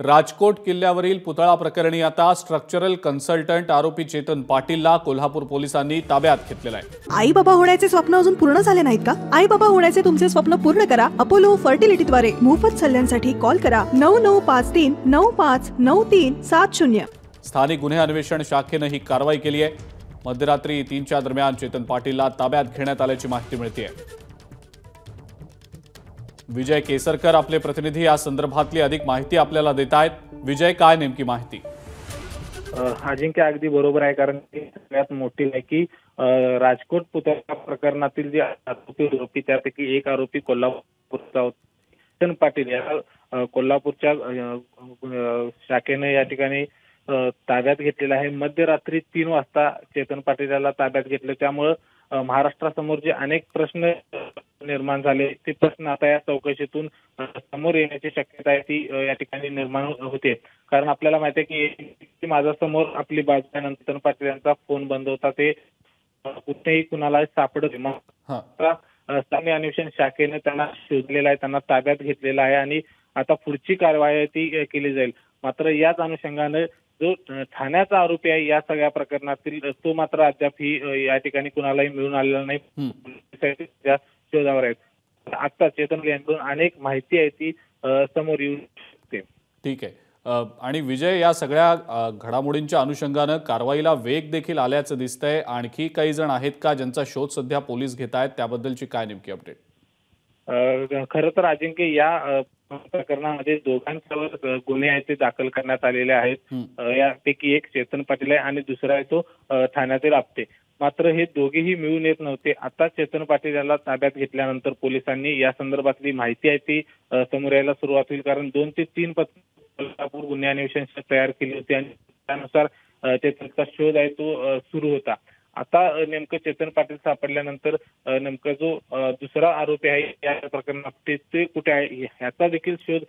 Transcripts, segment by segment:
राजकोट किल्ल्यावरील पुतळा प्रकरणी आता स्ट्रक्चरल कन्सल्टंट आरोपी चेतन पाटीलला कोल्हापूर पोलिसांनी ताब्यात घेतलेला आहे। आई बाबा होण्याचे स्वप्न अजून पूर्ण झाले नाहीत का? आई बाबा होण्याचे तुमचे स्वप्न पूर्ण करा अपोलो फर्टिलिटीद्वारे। मोफत सल्ल्यांसाठी कॉल करा 9953 959370। स्थानिक गुन्हे अन्वेषण शाखेने ही कारवाई केली आहे। मध्यरात्री 3च्या दरम्यान चेतन पाटीलला ताब्यात घेण्यात आल्याची माहिती मिळते आहे। विजय केसरकर आपले प्रतिनिधी या संदर्भातली अधिक माहिती आपल्याला देत आहेत। विजय, काय नेमकी माहिती? अजिंक्य अगदी बरोबर आहे, कारण सगळ्यात मोठी आहे की राजकोट पुतळा प्रकरणातील जे आरोपी त्यापैकी एक आरोपी कोल्हापूरचा होता चेतन पाटील या कोल्हापूरच्या शाखेने या ठिकाणी ताब्यात घेतलेला आहे। मध्यरात्री 3 वाजता चेतन पाटील याला ताब्यात घेतले, त्यामुळे महाराष्ट्रासमोर जे अनेक प्रश्न निर्माण झाले ते प्रश्न आता या चौकशीतून समोर येण्याची शक्यता आहे ती या ठिकाणी निर्माण होते। कारण आपल्याला माहिती आहे की माझ्या समोर आपली बाजू नंतर पाटील यांचा फोन बंद होता, ते कुठेही कुणाला सापडत स्थानिक अन्वेषण शाखेने त्यांना शोधलेला आहे, त्यांना ताब्यात घेतलेला आहे आणि आता पुढची कारवाई ती केली जाईल। मात्र याच अनुषंगाने जो ठाण्याचा आरोपी आहे या सगळ्या प्रकरणातील तो मात्र अद्याप ही या ठिकाणी कुणालाही मिळून आलेला नाही, शोधावर आहेत। आता चेतन यांकडून अनेक माहिती आहे ती समोर येऊ शकते। ठीक आहे। आणि विजय, या सगळ्या घडामोडींच्या अनुषंगाने कारवाईला वेग देखील आल्याचं दिसतंय। आणखी काही जण आहेत का ज्यांचा शोध सध्या पोलीस घेत आहेत, त्याबद्दलची काय नेमकी अपडेट? खरं तर अजिंक्य या प्रकरणामध्ये दोघांच्यावर गुन्हे आहेत ते दाखल करण्यात आलेले आहेत। यापैकी एक चेतन पाटील आहे आणि दुसरा आहे तो ठाण्यातील आपटे। मात्र हे दोघेही मिळून येत नव्हते। आता चेतन पाटील याला ताब्यात घेतल्यानंतर पोलिसांनी या संदर्भातली माहिती आहे ती समोर यायला सुरुवात होईल, कारण 2 ते 3 कोल्हापूर गुन्हे अन्वेषण तयार केली होती आणि त्यानुसार चेतनचा शोध आहे तो सुरू होता। आता नेमकं चेतन पाटील सापडल्यानंतर नेमका जो दुसरा आरोपी आहे या प्रकरणात ते कुठे आहे याचा देखील शोध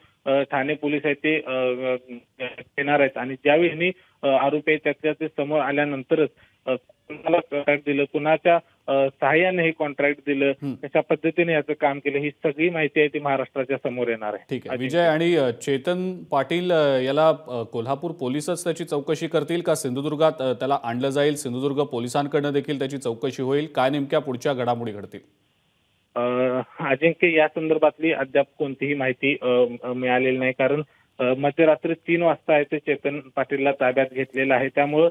ठाणे पोलीस आहे ते घेणार आहेत। आणि ज्यावेळी आरोपी आहे त्याच्या ते समोर आल्यानंतरच कुणाला कॉन्ट्रॅक्ट दिलं, कुणाच्या सहाय्याने हे कॉन्ट्रॅक्ट दिलं, कशा पद्धतीने याचं काम केलं, ही सगळी माहिती आहे ती महाराष्ट्राच्या समोर येणार आहे। ठीक आहे विजय, आणि चेतन पाटील याला कोल्हापूर पोलीसच त्याची चौकशी करतील का सिंधुदुर्गात त्याला आणलं जाईल? सिंधुदुर्ग पोलिसांकडून देखील त्याची चौकशी होईल? काय नेमक्या पुढच्या घडामोडी घडतील? अजिंक्य, या संदर्भातली अद्याप कोणतीही माहिती मिळालेली नाही, कारण मध्यरात्री 3 वाजता आहे ते चेतन पाटीलला ताब्यात घेतलेलं आहे। त्यामुळं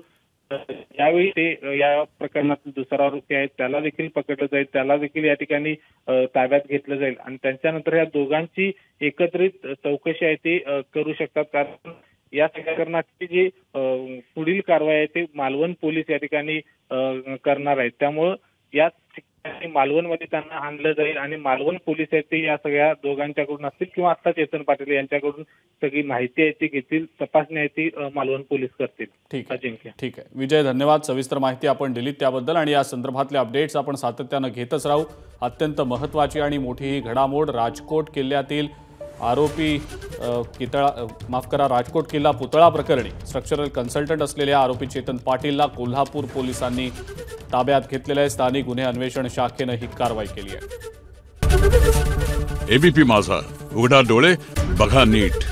यावेळी ते या प्रकरणातील दुसरा आरोपी आहे त्याला देखील पकडलं जाईल, त्याला देखील या ठिकाणी ताब्यात घेतलं जाईल आणि त्यांच्यानंतर या दोघांची एकत्रित चौकशी आहे ती करू शकतात। कारण या प्रकरणाची जी पुढील कारवाई आहे ते मालवण पोलीस या ठिकाणी करणार आहेत। त्यामुळं या मालवणमध्ये त्यांना आणलं जाईल आणि मालवण पोलीस आहेत ते या सगळ्या दोघांच्याकडून असतील किंवा आता चेतन पाटील यांच्याकडून सगळी माहिती आहे ती घेतील, तपासणी आहे ती मालवण पोलीस करतील। ठीक आहे विजय, धन्यवाद। सविस्तर माहिती आपण दिलीत त्याबद्दल आणि या संदर्भातले अपडेट्स आपण सातत्याने घेतच राहू। अत्यंत महत्त्वाची आणि मोठी ही घडामोड राजकोट किल्ल्यातील आरोपी राजकोट किल्ला पुतळा प्रकरणी स्ट्रक्चरल कन्सल्टंट असलेल्या आरोपी चेतन पाटीलला कोल्हापूर पोलिसांनी ताब्यात घेतलेलं आहे। स्थानिक गुन्हे अन्वेषण शाखेने ही कारवाई केली आहे। एबीपी माझा, उघडा डोळे बघा नीट।